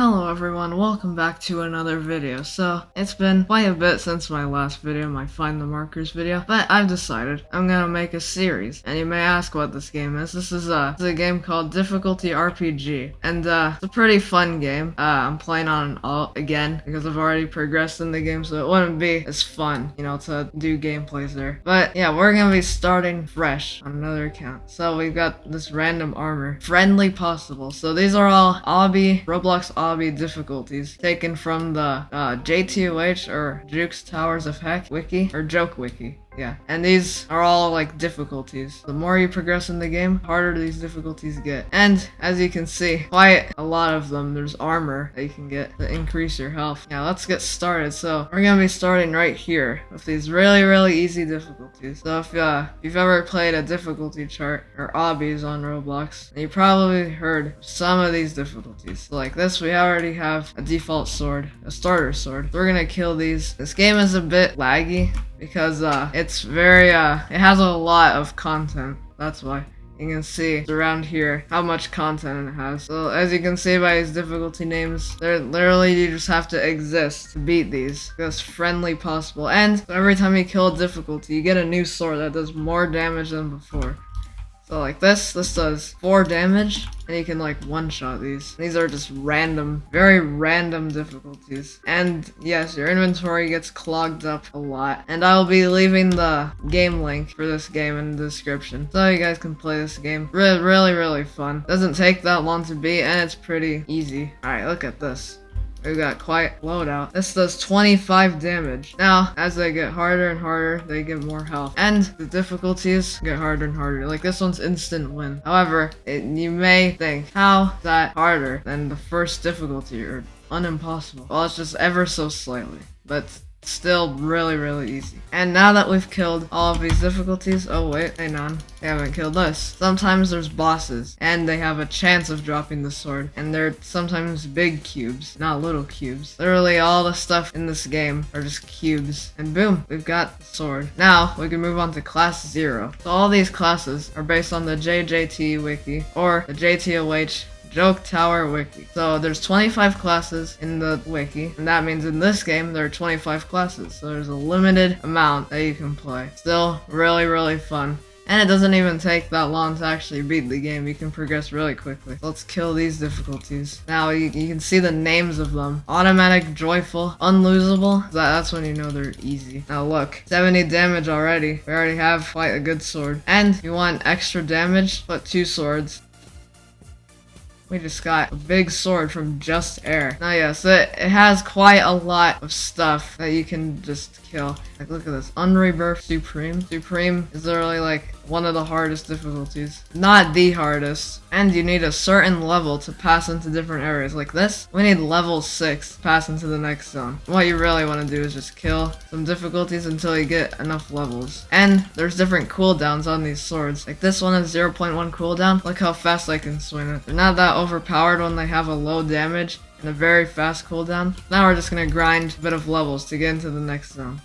Hello everyone, welcome back to another video. So, it's been quite a bit since my last video, my Find the Markers video, but I've decided I'm gonna make a series. And you may ask what this game is. This is a game called Difficulty RPG, and it's a pretty fun game. I'm playing on alt again, because I've already progressed in the game, so it wouldn't be as fun, to do gameplays there. But yeah, we're gonna be starting fresh on another account. So we've got this random armor, friendly possible. So these are all Roblox obby difficulties taken from the JTOH or Jukes Towers of Heck wiki or Joke wiki. Yeah, and these are all like difficulties. The more you progress in the game, harder these difficulties get. And as you can see, quite a lot of them, there's armor that you can get to increase your health. Yeah, let's get started. So we're gonna be starting right here with these really easy difficulties. So if you've ever played a difficulty chart or obbies on Roblox, you probably heard some of these difficulties. So like this, we already have a default sword, a starter sword. We're gonna kill these. This game is a bit laggy because it's very it has a lot of content. That's why. You can see around here how much content it has. So as you can see by these difficulty names, they're literally, you just have to exist to beat these as friendly possible. And every time you kill a difficulty, you get a new sword that does more damage than before. So like this does 4 damage, and you can like one-shot these. These are just random, very random difficulties. And yes, your inventory gets clogged up a lot. And I'll be leaving the game link for this game in the description, so you guys can play this game. Really fun. Doesn't take that long to beat, and it's pretty easy. Alright, look at this. We've got quite loadout. This does 25 damage. Now, as they get harder and harder, they get more health. And the difficulties get harder and harder. Like this one's instant win. However, you may think, how is that harder than the first difficulty or unimpossible? Well, it's just ever so slightly. But still really easy. And now that we've killed all of these difficulties, oh wait, hang on, they haven't killed us. Sometimes there's bosses, and they have a chance of dropping the sword, and they're sometimes big cubes, not little cubes. Literally all the stuff in this game are just cubes, and boom, we've got the sword. Now we can move on to class 0. So all these classes are based on the JJT wiki, or the JTOH Joke Tower wiki. So there's 25 classes in the wiki, and that means in this game there are 25 classes, so there's a limited amount that you can play. Still really fun. And it doesn't even take that long to actually beat the game. You can progress really quickly. Let's kill these difficulties. Now you can see the names of them. Automatic, joyful, unlosable. That's when you know they're easy. Now look, 70 damage already. We already have quite a good sword. And if you want extra damage, put 2 swords. We just got a big sword from Just Air. Now yes, it has quite a lot of stuff that you can just kill. Like look at this, Unrebirth Supreme. Supreme is literally like one of the hardest difficulties. Not the hardest. And you need a certain level to pass into different areas. Like this, we need level 6 to pass into the next zone. What you really want to do is just kill some difficulties until you get enough levels. And there's different cooldowns on these swords. Like this one has 0.1 cooldown. Look how fast I can swing it. They're not that overpowered when they have a low damage and a very fast cooldown. Now we're just gonna grind a bit of levels to get into the next zone.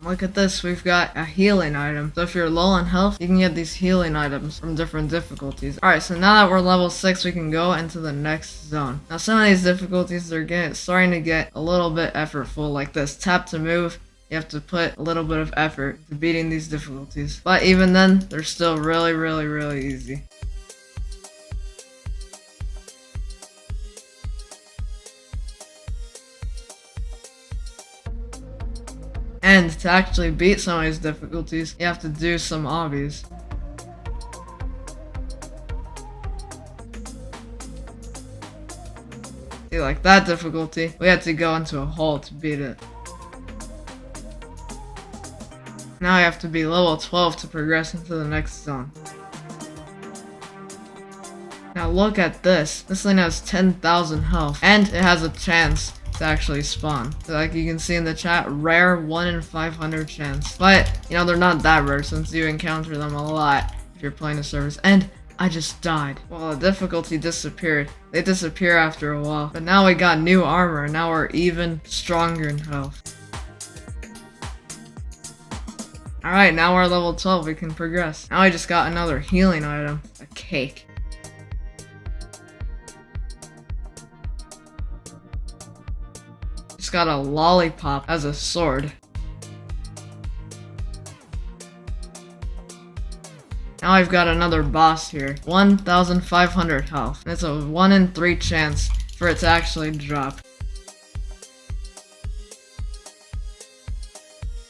Look at this, we've got a healing item. So if you're low on health, you can get these healing items from different difficulties. Alright, so now that we're level 6, we can go into the next zone. Now some of these difficulties, they're starting to get a little bit effortful, like this. Tap to move. You have to put a little bit of effort to beating these difficulties. But even then, they're still really easy. And to actually beat some of these difficulties, you have to do some obbies. See, like that difficulty, we had to go into a hole to beat it. Now you have to be level 12 to progress into the next zone. Now look at this. This thing has 10,000 health, and it has a chance to actually spawn. So like you can see in the chat, rare 1 in 500 chance. But, they're not that rare since you encounter them a lot if you're playing a service. And I just died. Well, the difficulty disappeared. They disappear after a while. But now we got new armor, and now we're even stronger in health. Alright, now we're level 12, we can progress. Now I just got another healing item, a cake. Just got a lollipop as a sword. Now I've got another boss here, 1,500 health. It's a 1 in 3 chance for it to actually drop.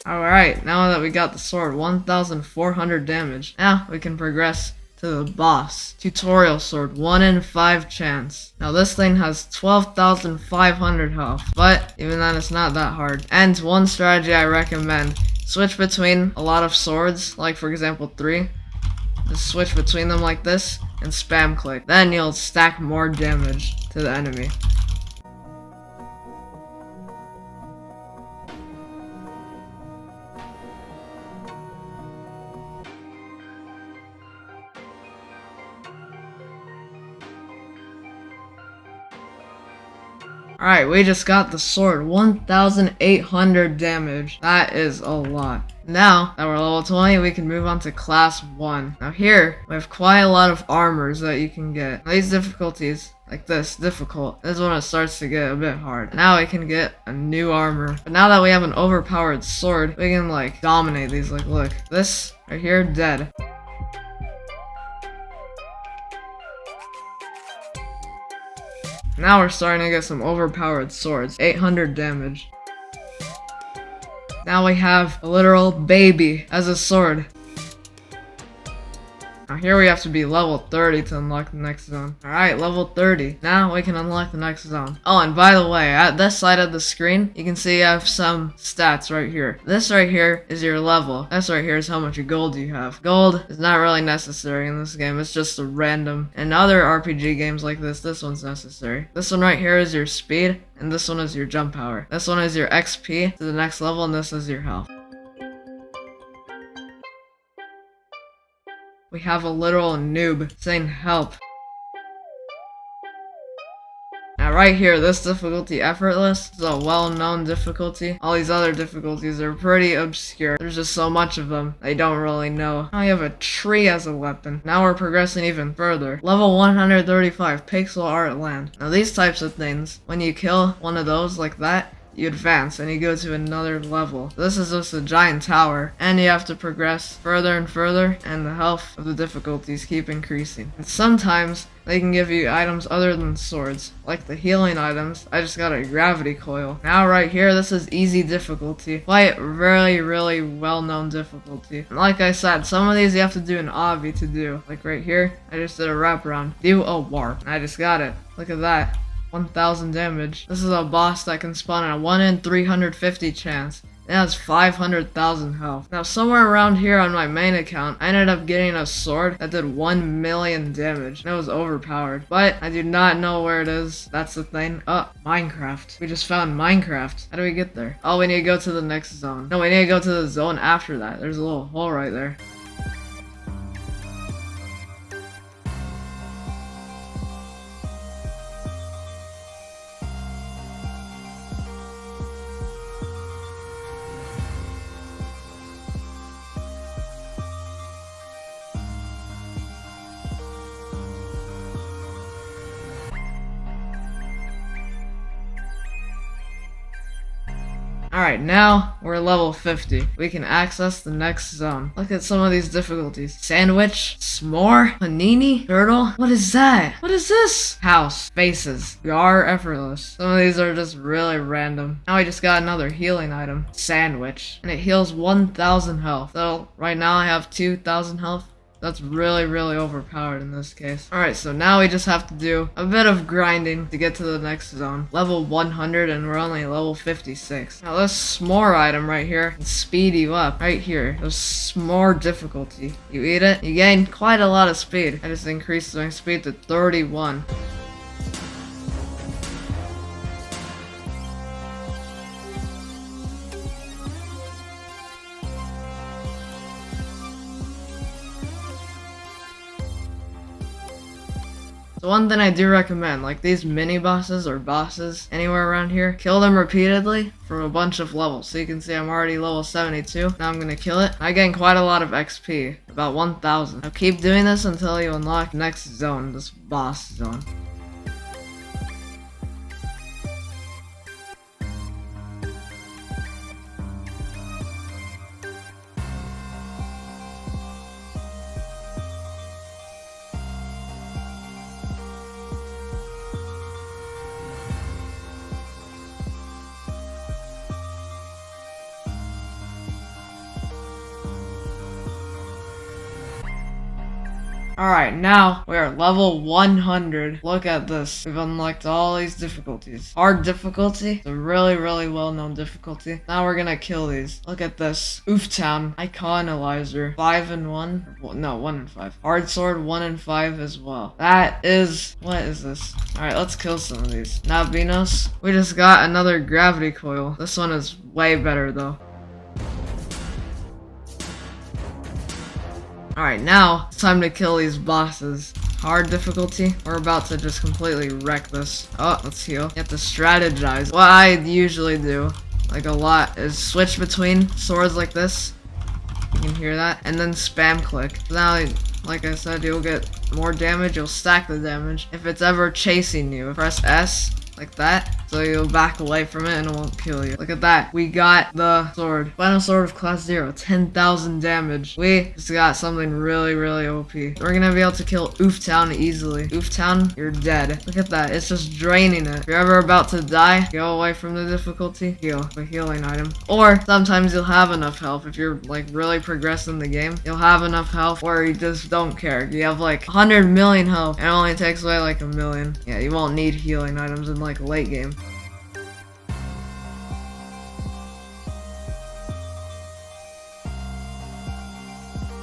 Alright, now that we got the sword, 1,400 damage. Now we can progress to the boss. Tutorial sword, 1 in 5 chance. Now this thing has 12,500 health, but even then it's not that hard. And one strategy I recommend, switch between a lot of swords, like for example 3. Just switch between them like this, and spam click. Then you'll stack more damage to the enemy. Alright, we just got the sword, 1,800 damage. That is a lot. Now that we're level 20, we can move on to class 1. Now here, we have quite a lot of armors that you can get. These difficulties, like this, difficult, this is when it starts to get a bit hard. Now we can get a new armor. But now that we have an overpowered sword, we can like dominate these. Like look, this right here, dead. Now we're starting to get some overpowered swords, 800 damage. Now we have a literal baby as a sword. Now here we have to be level 30 to unlock the next zone. Alright, level 30. Now we can unlock the next zone. Oh, and by the way, at this side of the screen, you can see I have some stats right here. This right here is your level. This right here is how much gold you have. Gold is not really necessary in this game. It's just a random. In other RPG games like this one's necessary. This one right here is your speed, and this one is your jump power. This one is your XP to the next level, and this is your health. We have a literal noob saying help. Now right here, this difficulty, effortless, is a well-known difficulty. All these other difficulties are pretty obscure. There's just so much of them, I don't really know. Now you have a tree as a weapon. Now we're progressing even further. Level 135, Pixel Art Land. Now these types of things, when you kill one of those like that, you advance and you go to another level. This is just a giant tower, and you have to progress further and further, and the health of the difficulties keep increasing. And sometimes they can give you items other than swords, like the healing items. I just got a gravity coil. Now right here, this is easy difficulty. Quite really well-known difficulty. And like I said, some of these you have to do an obby to do. Like right here, I just did a wraparound. Do a warp. And I just got it. Look at that. 1,000 damage. This is a boss that can spawn in a 1 in 350 chance. It has 500,000 health. Now somewhere around here on my main account, I ended up getting a sword that did 1 million damage. And it was overpowered. But I do not know where it is. That's the thing. Oh, Minecraft. We just found Minecraft. How do we get there? Oh, we need to go to the next zone. No, we need to go to the zone after that. There's a little hole right there. Alright, now we're level 50. We can access the next zone. Look at some of these difficulties. Sandwich, s'more, panini, turtle. What is that? What is this? House, faces. We are effortless. Some of these are just really random. Now we just got another healing item. Sandwich. And it heals 1,000 health. So right now I have 2,000 health. That's really overpowered in this case. Alright, so now we just have to do a bit of grinding to get to the next zone. Level 100 and we're only level 56. Now this s'more item right here can speed you up. Right here, there's s'more difficulty. You eat it, you gain quite a lot of speed. I just increased my speed to 31. The one thing I do recommend, like these mini bosses or bosses anywhere around here, kill them repeatedly for a bunch of levels. So you can see I'm already level 72. Now I'm gonna kill it. I gain quite a lot of XP, about 1,000. Now keep doing this until you unlock the next zone, this boss zone. Alright, now we are level 100. Look at this. We've unlocked all these difficulties. Hard difficulty. It's a really, really well-known difficulty. Now we're gonna kill these. Look at this. Ooftown. Iconalizer. 5 and 1. No, 1 and 5. Hard sword 1 and 5 as well. That is... What is this? Alright, let's kill some of these. Now, Venus. We just got another gravity coil. This one is way better though. Alright, now it's time to kill these bosses. Hard difficulty. We're about to just completely wreck this. Oh, let's heal. You have to strategize. What I usually do, like a lot, is switch between swords like this. You can hear that. And then spam click. Now, like I said, you'll get more damage. You'll stack the damage. If it's ever chasing you, press S. Like that, so you'll back away from it and it won't kill you. Look at that. We got the sword. Final sword of class 0. 10,000 damage. We just got something really, really OP. We're gonna be able to kill Ooftown easily. Ooftown, you're dead. Look at that. It's just draining it. If you're ever about to die, go away from the difficulty. Heal. A healing item. Or sometimes you'll have enough health. If you're like really progressing the game, you'll have enough health where you just don't care. You have like 100 million health and it only takes away like 1 million. Yeah, you won't need healing items in like late game.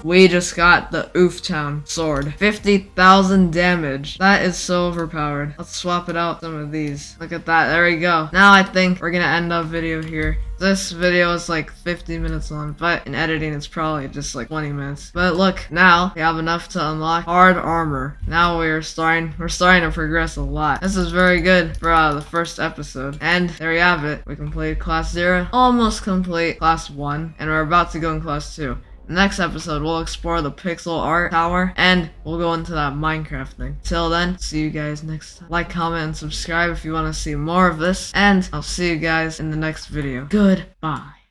We just got the Ooftown sword. 50,000 damage. That is so overpowered. Let's swap it out some of these. Look at that. There we go. Now I think we're gonna end our video here. This video is like 50 minutes long, but in editing it's probably just like 20 minutes. But look, now we have enough to unlock hard armor. Now we're starting to progress a lot. This is very good for the first episode. And there you have it. We completed class 0, almost complete class 1, and we're about to go in class 2. Next episode, we'll explore the pixel art tower, and we'll go into that Minecraft thing. Till then, see you guys next time. Like, comment, and subscribe if you want to see more of this, and I'll see you guys in the next video. Goodbye.